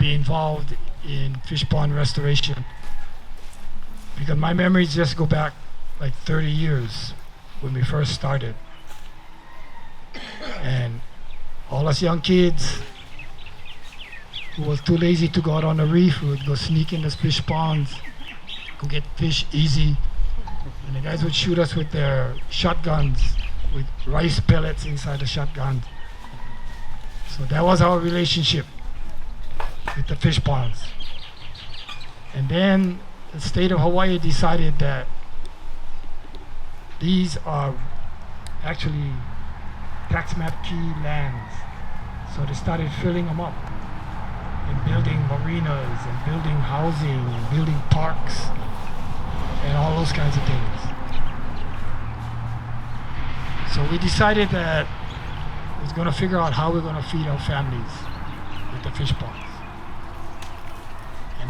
be involved in fish pond restoration, because my memories just go back like 30 years when we first started. And all us young kids who was too lazy to go out on the reef would go sneak in the fish ponds, go get fish easy. And the guys would shoot us with their shotguns, with rice pellets inside the shotguns. So that was our relationship with the fish ponds. And then the state of Hawaii decided that these are actually tax map key lands. So they started filling them up and building marinas and building housing and building parks and all those kinds of things. So we decided that we was going to figure out how we're going to feed our families with the fish ponds. And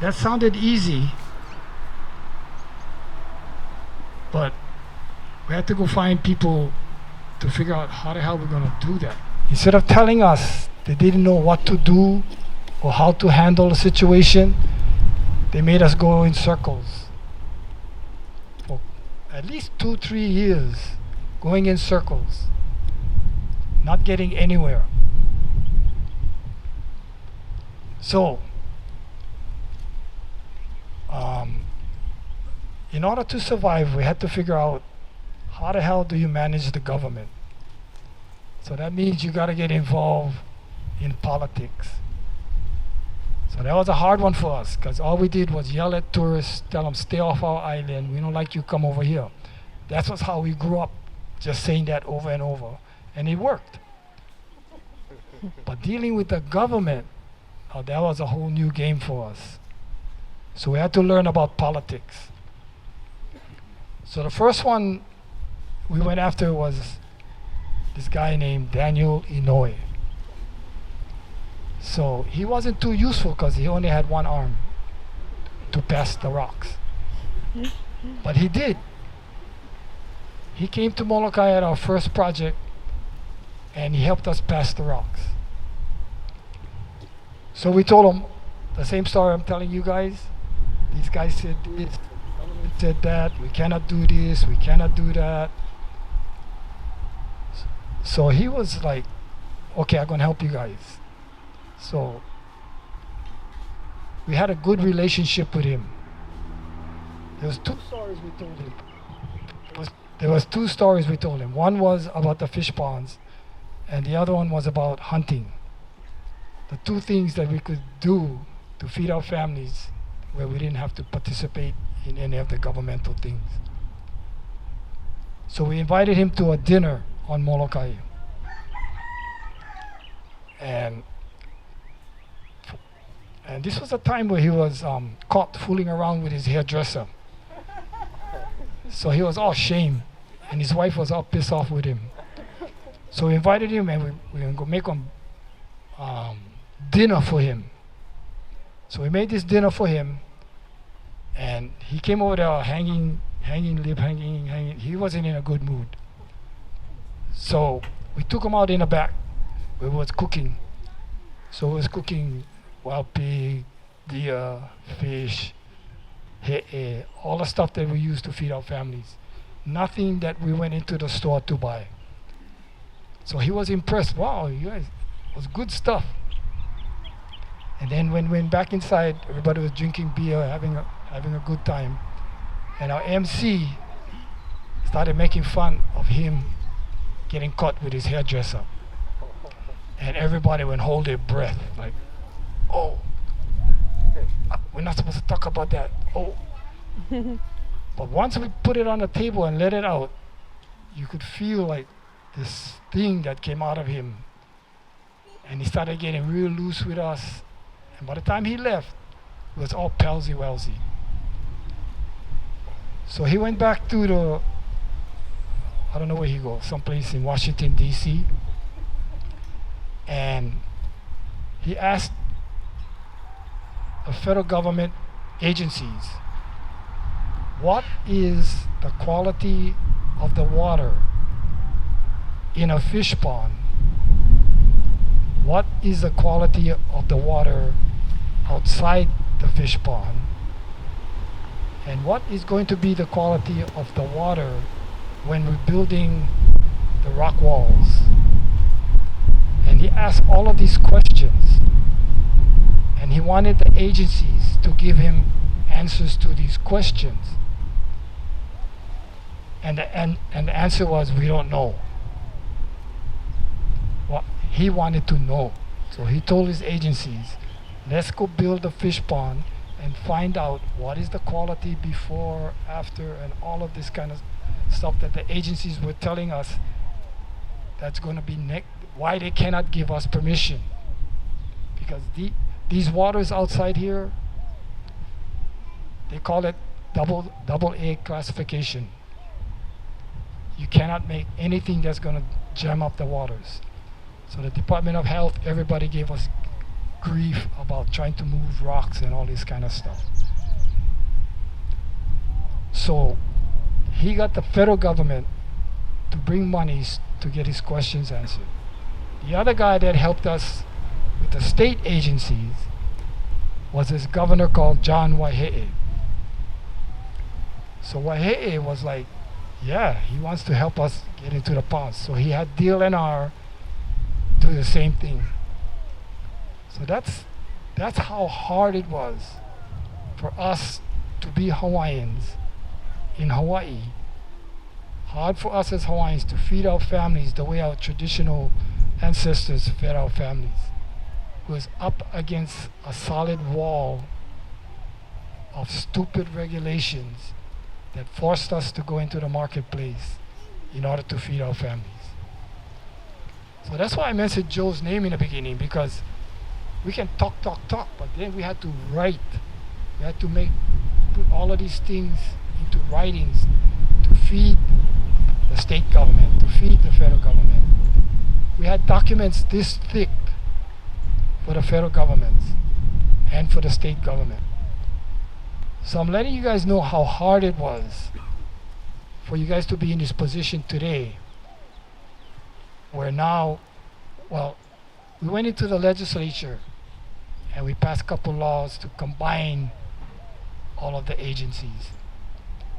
that sounded easy, but we had to go find people to figure out how the hell we're going to do that. Instead of telling us they didn't know what to do or how to handle the situation, they made us go in circles for at least 2-3 years, going in circles, not getting anywhere. So, in order to survive, we had to figure out how the hell do you manage the government. So that means you got to get involved in politics. So that was a hard one for us, because all we did was yell at tourists, tell them stay off our island, we don't like you, come over here. That was how we grew up, just saying that over and over, and it worked. But dealing with the government, that was a whole new game for us. So we had to learn about politics. So the first one we went after was this guy named Daniel Inouye. So he wasn't too useful because he only had one arm to pass the rocks. But he did. He came to Molokai at our first project and he helped us pass the rocks. So we told him the same story I'm telling you guys. These guys said this, the government said that, we cannot do this, we cannot do that. So he was like, okay, I'm gonna help you guys. So we had a good relationship with him. There was two stories we told him. There was two stories we told him. One was about the fish ponds, and the other one was about hunting. The two things that we could do to feed our families where we didn't have to participate in any of the governmental things. So we invited him to a dinner on Molokai. And this was a time where he was caught fooling around with his hairdresser. So he was all shame, and his wife was all pissed off with him. So we invited him, and we were going to make him dinner for him. So we made this dinner for him, and he came over there hanging lip, hanging. He wasn't in a good mood. So we took him out in the back where we was cooking. So we was cooking wild pig, deer, fish, all the stuff that we used to feed our families. Nothing that we went into the store to buy. So he was impressed. Wow, you guys, it was good stuff. And then when we went back inside, everybody was drinking beer, having a good time. And our MC started making fun of him getting caught with his hairdresser. And everybody went hold their breath, like, oh, we're not supposed to talk about that. Oh. But once we put it on the table and let it out, you could feel like this thing that came out of him. And he started getting real loose with us. And by the time he left, it was all palsy-walsy. So he went back to the, I don't know where he goes, someplace in Washington, D.C. And he asked the federal government agencies, what is the quality of the water in a fish pond what is the quality of the water outside the fish pond, and what is going to be the quality of the water when we're building the rock walls. And he asked all of these questions, and he wanted the agencies to give him answers to these questions. And the answer was, we don't know. Well, he wanted to know. So he told his agencies, let's go build a fish pond and find out what is the quality before, after, and all of this kind of stuff that the agencies were telling us that's going to be why they cannot give us permission. Because these waters outside here, they call it double A classification. You cannot make anything that's going to jam up the waters. So the Department of Health, everybody gave us grief about trying to move rocks and all this kind of stuff. So he got the federal government to bring monies to get his questions answered. The other guy that helped us with the state agencies was this governor called John Waihee. So Waihee was like, yeah, he wants to help us get into the ponds. So he had DLNR do the same thing. So that's how hard it was for us to be Hawaiians in Hawaii. Hard for us as Hawaiians to feed our families the way our traditional ancestors fed our families. It was up against a solid wall of stupid regulations that forced us to go into the marketplace in order to feed our families. So that's why I mentioned Joe's name in the beginning, because we can talk, but then we had to write. We had to put all of these things into writings to feed the state government, to feed the federal government. We had documents this thick for the federal government and for the state government. So I'm letting you guys know how hard it was for you guys to be in this position today, where now, well, we went into the legislature and we passed a couple laws to combine all of the agencies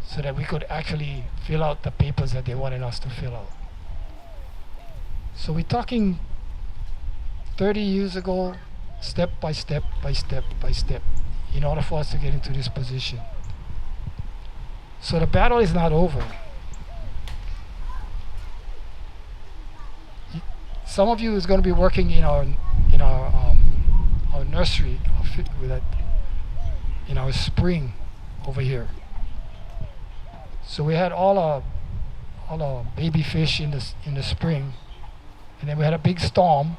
so that we could actually fill out the papers that they wanted us to fill out. So we're talking 30 years ago, step by step by step by step, in order for us to get into this position. So the battle is not over. Some of you is going to be working in our nursery, in our spring over here. So we had all our baby fish in the spring, and then we had a big storm,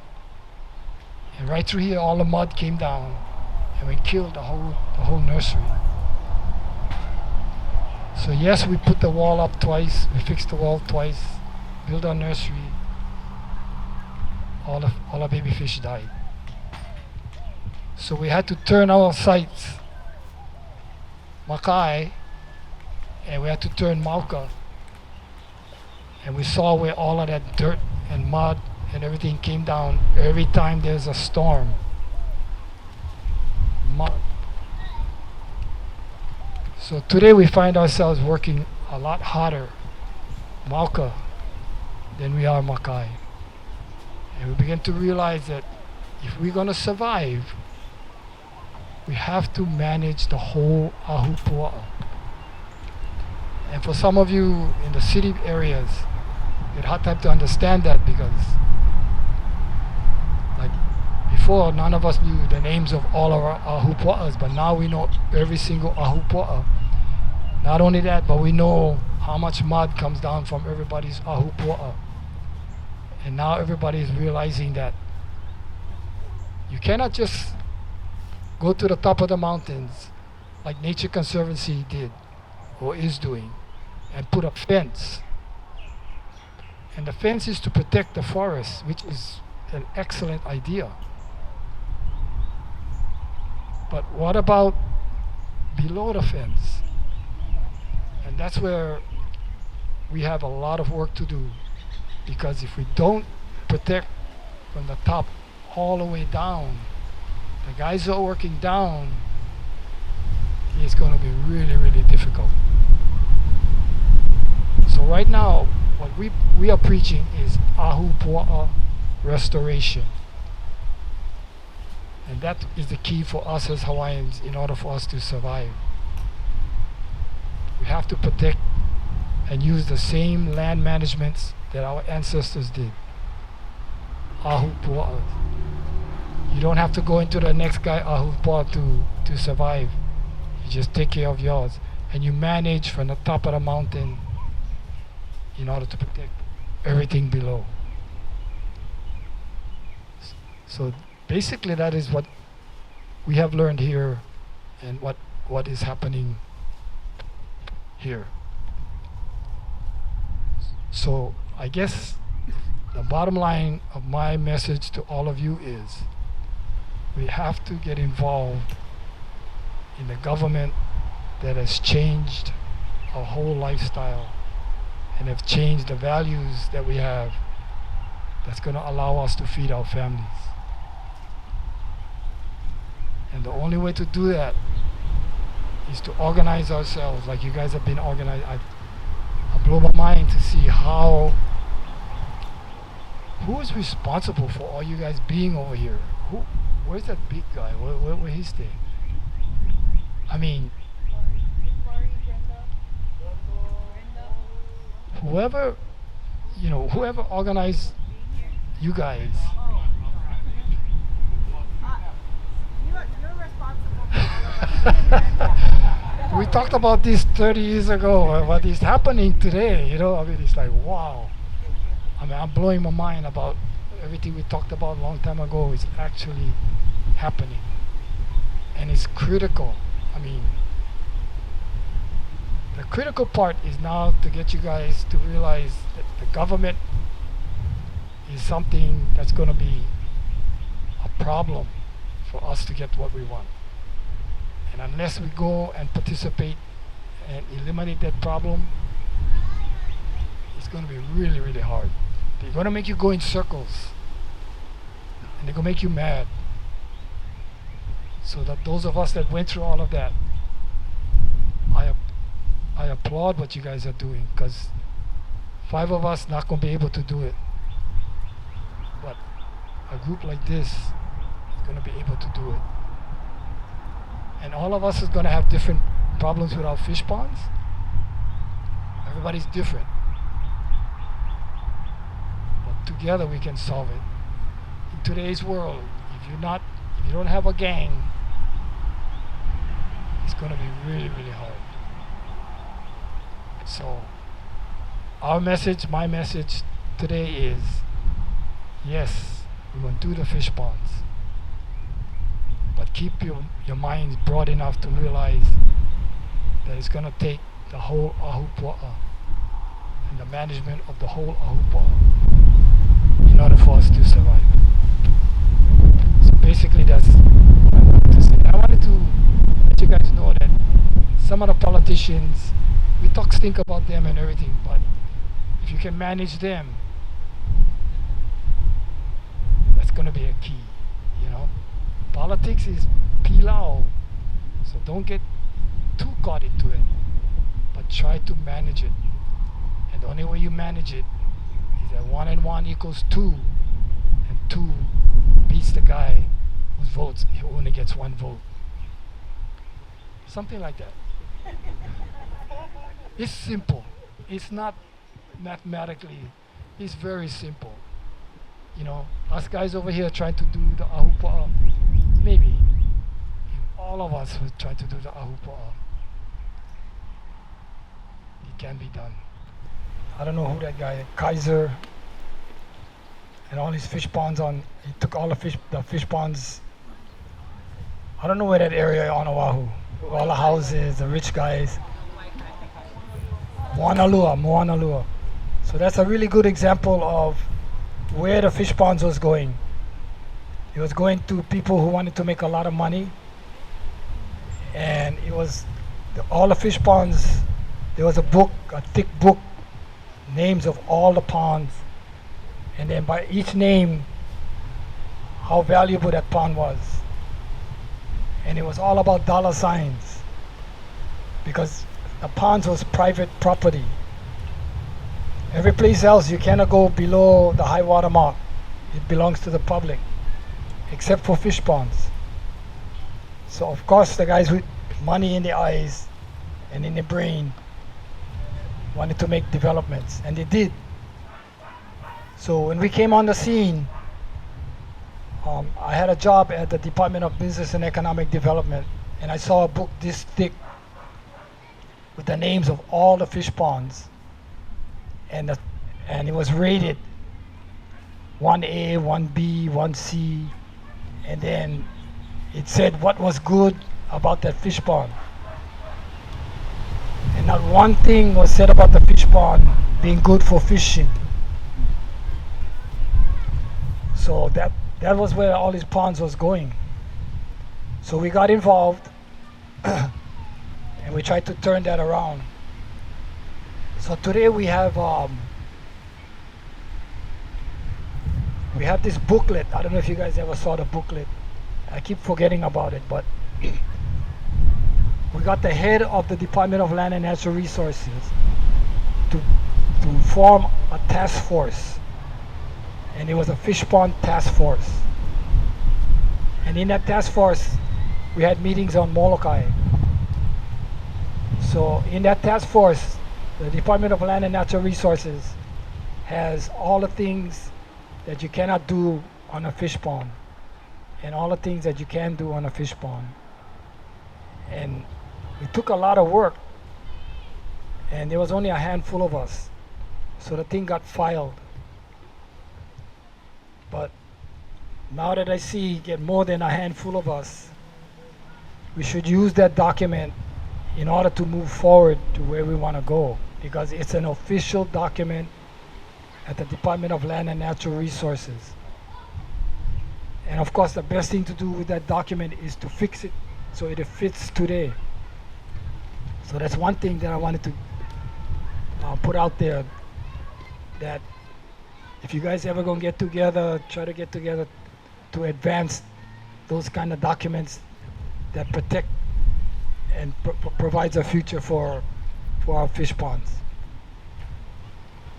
and right through here all the mud came down, and we killed the whole nursery. So yes, we put the wall up twice, we fixed the wall twice, built our nursery. All our baby fish died. So we had to turn our sights Makai, and we had to turn Mauka, and we saw where all of that dirt and mud and everything came down every time there's a storm. Mud. So today we find ourselves working a lot harder, Mauka, than we are Makai. And we begin to realize that if we're going to survive, we have to manage the whole ahupua'a. And for some of you in the city areas, it's hard time to understand that, because like before, none of us knew the names of all our ahupua'as, but now we know every single ahupua'a. Not only that, but we know how much mud comes down from everybody's ahupua'a. And now everybody is realizing that you cannot just go to the top of the mountains like Nature Conservancy did or is doing and put a fence. And the fence is to protect the forest, which is an excellent idea. But what about below the fence? And that's where we have a lot of work to do. Because if we don't protect from the top all the way down. The guys who are working down, it's going to be really, really difficult. So right now, what we are preaching is ahupua'a restoration. And that is the key for us as Hawaiians in order for us to survive. We have to protect and use the same land managements that our ancestors did. Ahupua'a. You don't have to go into the next guy ahupua'a to survive. You just take care of yours. And you manage from the top of the mountain in order to protect everything below. So basically that is what we have learned here and what is happening here. So I guess the bottom line of my message to all of you is we have to get involved in the government that has changed our whole lifestyle and have changed the values that we have that's going to allow us to feed our families. And the only way to do that is to organize ourselves like you guys have been organized. I blow my mind to see who is responsible for all you guys being over here. Where's that big guy? Where he stay? I mean, whoever organized you guys. You're responsible. We talked about this 30 years ago. What is happening today? I mean, it's like, wow. I mean, I'm blowing my mind about everything we talked about a long time ago is actually happening. And it's critical. I mean, the critical part is now to get you guys to realize that the government is something that's going to be a problem for us to get what we want. And unless we go and participate and eliminate that problem, it's going to be really, really hard. They're going to make you go in circles. And they're going to make you mad. So that those of us that went through all of that, I applaud what you guys are doing, because 5 of us not going to be able to do it. But a group like this is going to be able to do it. And all of us is going to have different problems with our fish ponds. Everybody's different. But together we can solve it. In today's world, if you don't have a gang, it's going to be really, really hard. So my message today is, yes, we're going to do the fish ponds. But keep your minds broad enough to realize that it's going to take the whole ahupua'a and the management of the whole ahupua'a in order for us to survive. So basically that's what I wanted to say. I wanted to let you guys know that some of the politicians, we talk stink about them and everything, but if you can manage them, that's going to be a key, Politics is pilau, so don't get too caught into it, but try to manage it. And the only way you manage it is that 1 and 1 equals 2, and 2 beats the guy whose votes he only gets 1 vote. Something like that. It's simple. It's not mathematically. It's very simple. Us guys over here trying to do the ahupua'a. Maybe if all of us would try to do the ahupua'a, it can be done. I don't know who that guy, Kaiser, and all his fish ponds he took all the fish ponds. I don't know where that area on Oahu, all the houses, the rich guys. Moanalua. So that's a really good example of where the fish ponds was going. It was going to people who wanted to make a lot of money, and it was all the fish ponds. There was a thick book, names of all the ponds, and then by each name, how valuable that pond was. And it was all about dollar signs because the ponds was private property. Every place else you cannot go below the high water mark. It belongs to the public, except for fish ponds. So of course the guys with money in the eyes and in the brain wanted to make developments, and they did. So when we came on the scene, I had a job at the Department of Business and Economic Development, and I saw a book this thick with the names of all the fish ponds, and it was rated 1A, 1B, 1C, and then it said what was good about that fish pond. And not one thing was said about the fish pond being good for fishing. So that was where all these ponds was going. So we got involved and we tried to turn that around. So today we have this booklet. I don't know if you guys ever saw the booklet. I keep forgetting about it, but we got the head of the Department of Land and Natural Resources to form a task force, and it was a fish pond task force. And in that task force, we had meetings on Molokai. So in that task force, the Department of Land and Natural Resources has all the things that you cannot do on a fish pond, and all the things that you can do on a fish pond. And it took a lot of work, and there was only a handful of us, so the thing got filed. But now that I see get more than a handful of us, we should use that document in order to move forward to where we want to go, because it's an official document at the Department of Land and Natural Resources. And of course, the best thing to do with that document is to fix it so it fits today. So that's one thing that I wanted to put out there, that if you guys ever gonna get together, try to get together to advance those kind of documents that protect and provides a future for our fish ponds.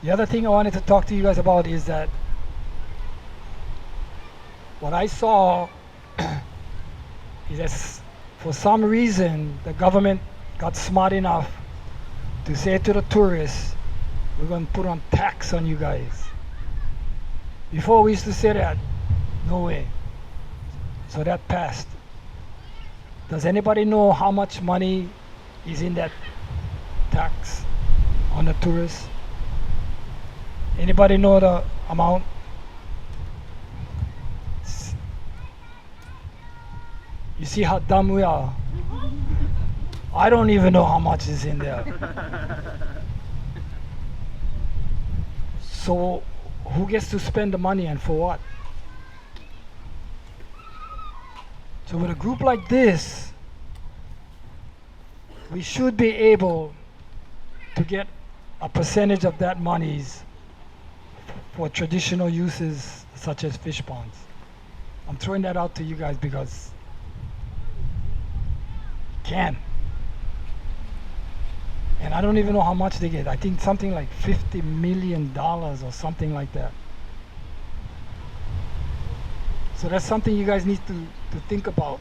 The other thing I wanted to talk to you guys about is that what I saw is that for some reason the government got smart enough to say to the tourists, we're going to put on tax on you guys. Before we used to say that, no way. So that passed. Does anybody know how much money is in that tax on the tourists? Anybody know the amount? You see how dumb we are? I don't even know how much is in there. So who gets to spend the money and for what? So with a group like this, we should be able to get a percentage of that monies for traditional uses such as fish ponds. I'm throwing that out to you guys because can. And I don't even know how much they get. I think something like $50 million or something like that. So that's something you guys need to think about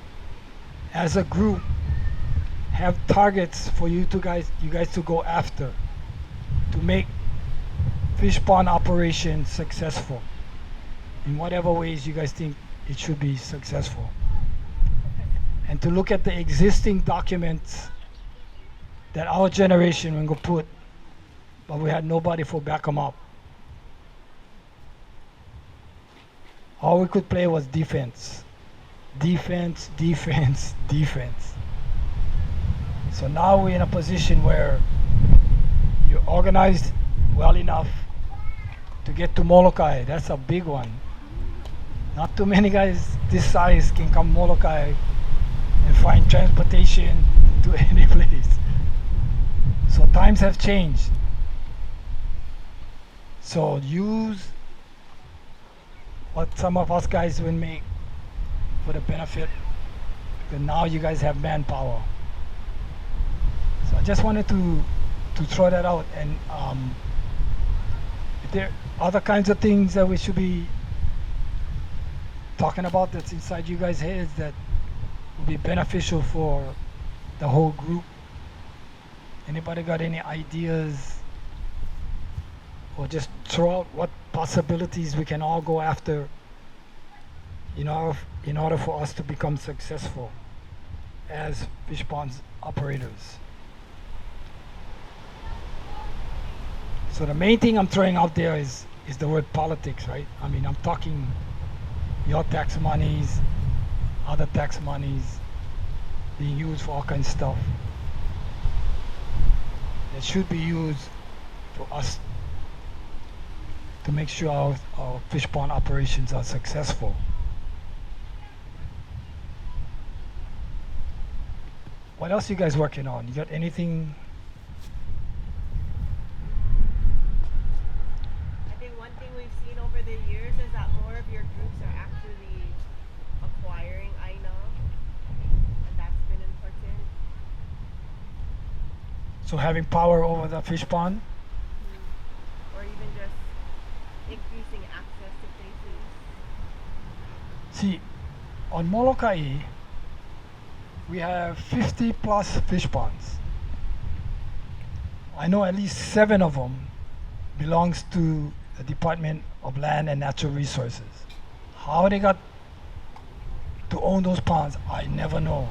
as a group. Have targets for you guys to go after to make fish pond operation successful in whatever ways you guys think it should be successful. And to look at the existing documents that our generation will put, but we had nobody for back them up. All we could play was defense. Defense, defense, defense. So now we're in a position where you're organized well enough to get to Molokai. That's a big one. Not too many guys this size can come Molokai and find transportation to any place. So times have changed. So use what some of us guys will make the benefit, because now you guys have manpower. So I just wanted to throw that out, and if there are other kinds of things that we should be talking about that's inside you guys' heads that will be beneficial for the whole group. Anybody got any ideas? Or just throw out what possibilities we can all go after in order for us to become successful as fish ponds operators. So the main thing I'm throwing out there is the word politics, right? I mean, I'm talking your tax monies, other tax monies being used for all kinds of stuff that should be used for us to make sure our fish pond operations are successful. What else you guys working on? You got anything? I think one thing we've seen over the years is that more of your groups are actually acquiring INA, and that's been important. So having power over the fish pond? Or even just increasing access to places. See, on Molokai, we have 50 plus fish ponds. I know at least 7 of them belongs to the Department of Land and Natural Resources. How they got to own those ponds, I never know.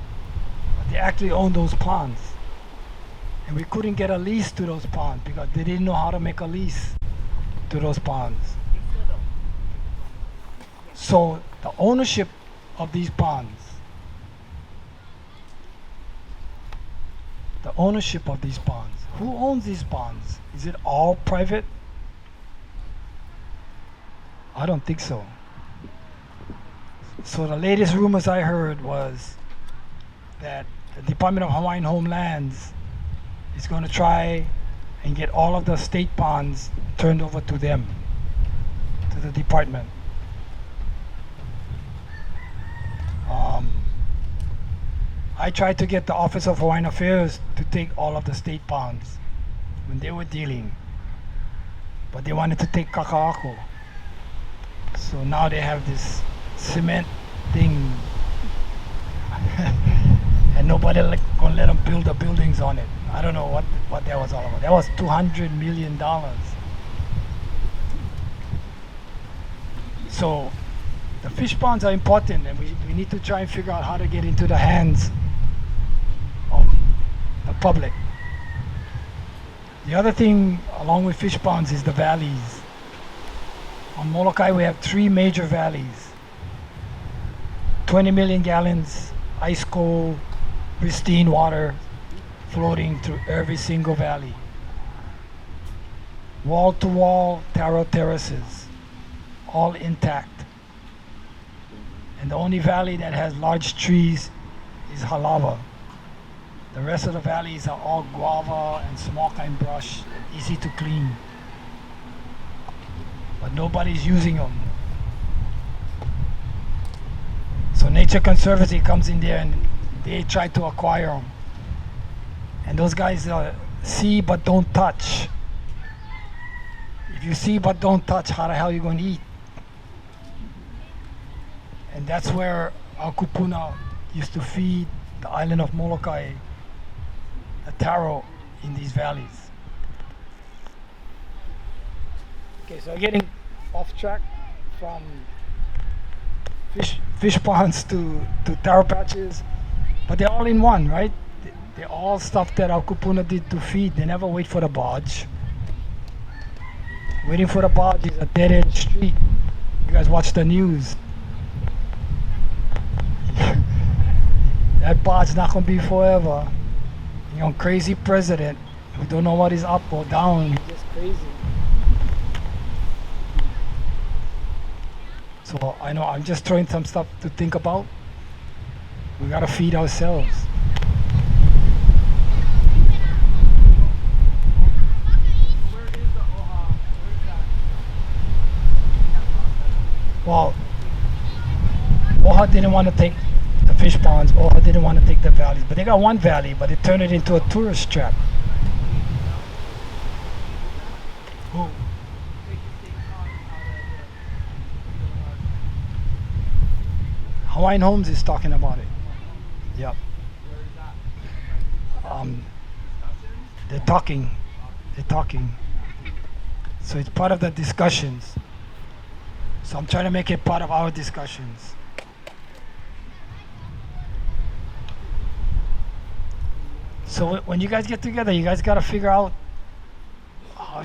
But they actually own those ponds. And we couldn't get a lease to those ponds because they didn't know how to make a lease to those ponds. They still don't. So the ownership of these ponds, who owns these ponds? Is it all private? I don't think so. So the latest rumors I heard was that the Department of Hawaiian Homelands is going to try and get all of the state ponds turned over to them, to the department. I tried to get the Office of Hawaiian Affairs to take all of the state ponds when they were dealing, but they wanted to take Kaka'ako. So now they have this cement thing and nobody gonna let them build the buildings on it. I don't know what that was all about. That was $200 million. So the fish ponds are important, and we need to try and figure out how to get into the hands of the public. The other thing along with fish ponds is the valleys. On Molokai we have 3 major valleys. 20 million gallons, ice cold, pristine water floating through every single valley. Wall to wall taro terraces, all intact. And the only valley that has large trees is Halawa. The rest of the valleys are all guava and small kind brush, easy to clean. But nobody's using them. So Nature Conservancy comes in there and they try to acquire them. And those guys see but don't touch. If you see but don't touch, how the hell are you going to eat? And that's where our kupuna used to feed the island of Molokai, the taro in these valleys. Okay, so getting off track from fish ponds to taro patches, but they're all in one, right? They're all stuff that our kupuna did to feed. They never wait for the barge. Waiting for the barge is a dead-end street. You guys watch the news. That barge's not gonna be forever. You know, crazy president who don't know what is up or down. He's just crazy. So I know I'm just throwing some stuff to think about. We gotta feed ourselves. Where is the OHA? Where is that? Well, OHA didn't want to take the fish ponds. OHA didn't want to take the valleys. But they got one valley, but they turned it into a tourist trap. Oh. Hawaiian Homes is talking about it. Yep. They're talking. They're talking. So it's part of the discussions. So I'm trying to make it part of our discussions. So when you guys get together, you guys gotta figure out how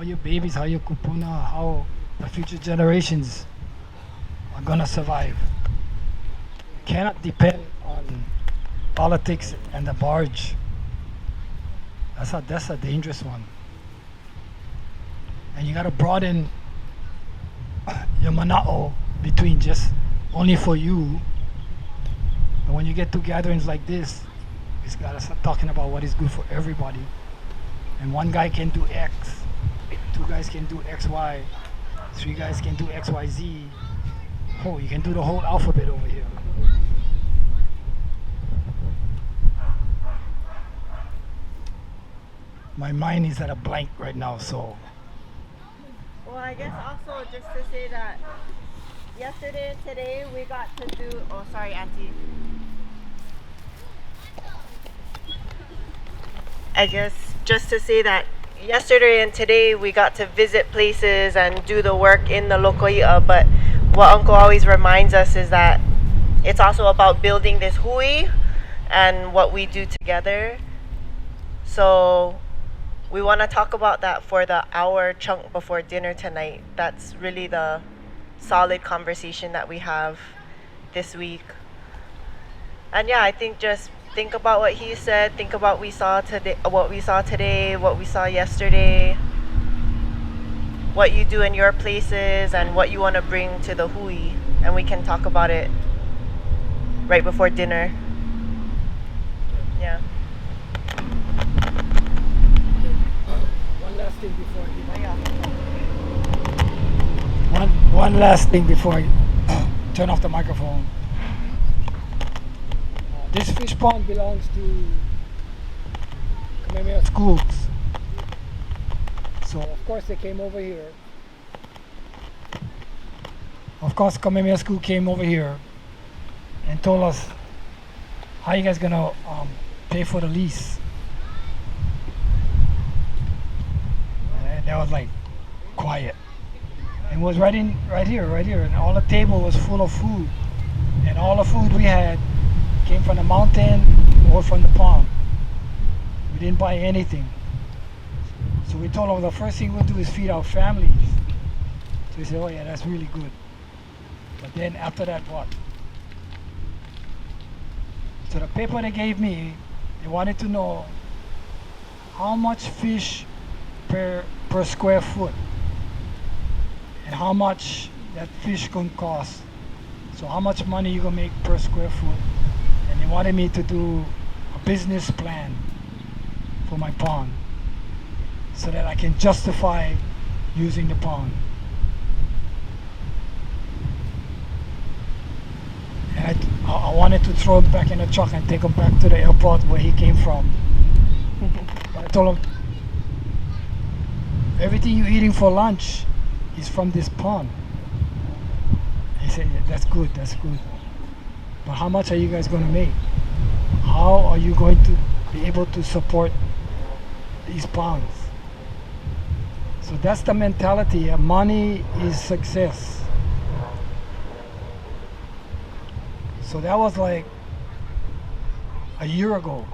your babies, how your kupuna, how the future generations are gonna survive. You cannot depend on politics and the barge. That's a dangerous one. And you gotta broaden your mana'o between just only for you. But when you get to gatherings like this, it's gotta start talking about what is good for everybody. And one guy can do X, two guys can do XY, three guys can do XYZ. Oh, you can do the whole alphabet over here. My mind is at a blank right now, so. Well, I guess also just to say that yesterday and today we got to do. Oh, sorry, Auntie. I guess just to say that yesterday and today we got to visit places and do the work in the lokoi'a, but what Uncle always reminds us is that it's also about building this hui and what we do together. So we want to talk about that for the hour chunk before dinner tonight. That's really the solid conversation that we have this week. And yeah, I think just think about what he said, think about what we saw today, what we saw yesterday, what you do in your places, and what you want to bring to the hui, and we can talk about it right before dinner. Yeah. One last thing before one last thing before I turn off the microphone. This fish pond belongs to Kamehameha Schools. So of course they came over here. Of course Kamehameha School came over here and told us, how you guys gonna pay for the lease? And that was like quiet. And it was right here, and all the table was full of food. And all the food we had came from the mountain or from the pond. We didn't buy anything. So we told them the first thing we'll do is feed our families. So we said, oh yeah, that's really good. But then after that, what? So the paper they gave me, they wanted to know how much fish per square foot and how much that fish gonna cost. So how much money you gonna make per square foot. And they wanted me to do a business plan for my pond so that I can justify using the pond. And I wanted to throw him back in the truck and take him back to the airport where he came from. But I told him, everything you're eating for lunch is from this pond. He said, yeah, that's good. But how much are you guys going to make? How are you going to be able to support these ponds? So that's the mentality. Money is success. So that was like a year ago.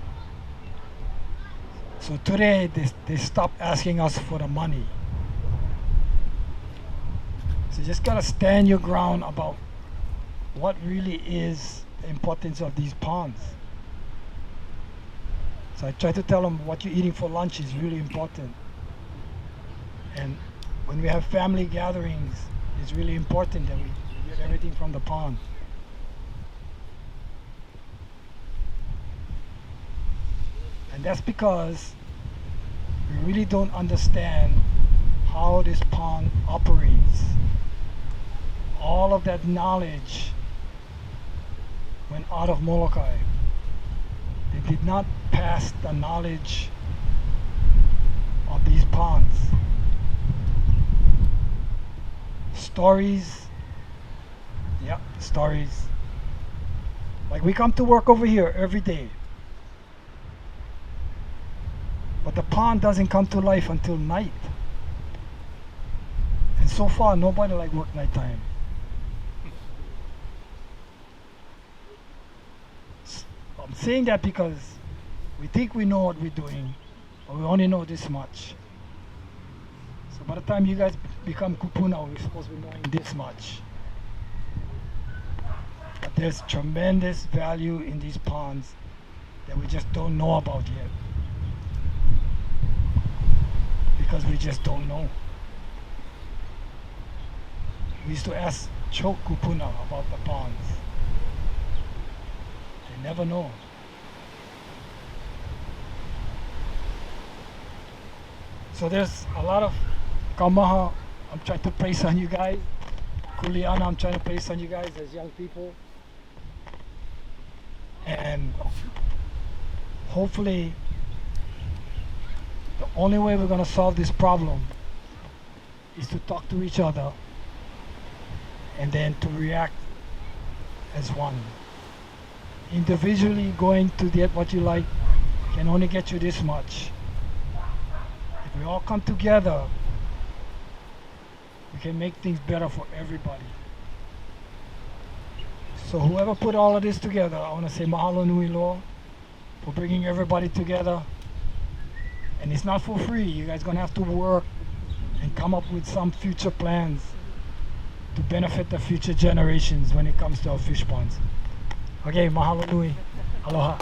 So today they stopped asking us for the money. So you just gotta stand your ground about what really is the importance of these ponds. So I try to tell them what you're eating for lunch is really important. And when we have family gatherings, it's really important that we get everything from the pond. And that's because we really don't understand how this pond operates. all of that knowledge went out of Molokai. They did not pass the knowledge of these ponds. Stories, yeah, stories. Like we come to work over here every day, but the pond doesn't come to life until night. And so far, nobody like work nighttime. I'm saying that because we think we know what we're doing, but we only know this much. So by the time you guys become kupuna, we're supposed to be knowing this much. But there's tremendous value in these ponds that we just don't know about yet. Because we just don't know. We used to ask Chok Kupuna about the ponds. They never know. So there's a lot of Kamaha. I'm trying to place on you guys. Kuliana, I'm trying to place on you guys as young people. And hopefully the only way we're going to solve this problem is to talk to each other and then to react as one. Individually going to get what you like can only get you this much. If we all come together, we can make things better for everybody. So whoever put all of this together, I want to say mahalo nui loa for bringing everybody together. And it's not for free. You guys gonna have to work and come up with some future plans to benefit the future generations when it comes to our fish ponds. Okay, mahalo nui. Aloha.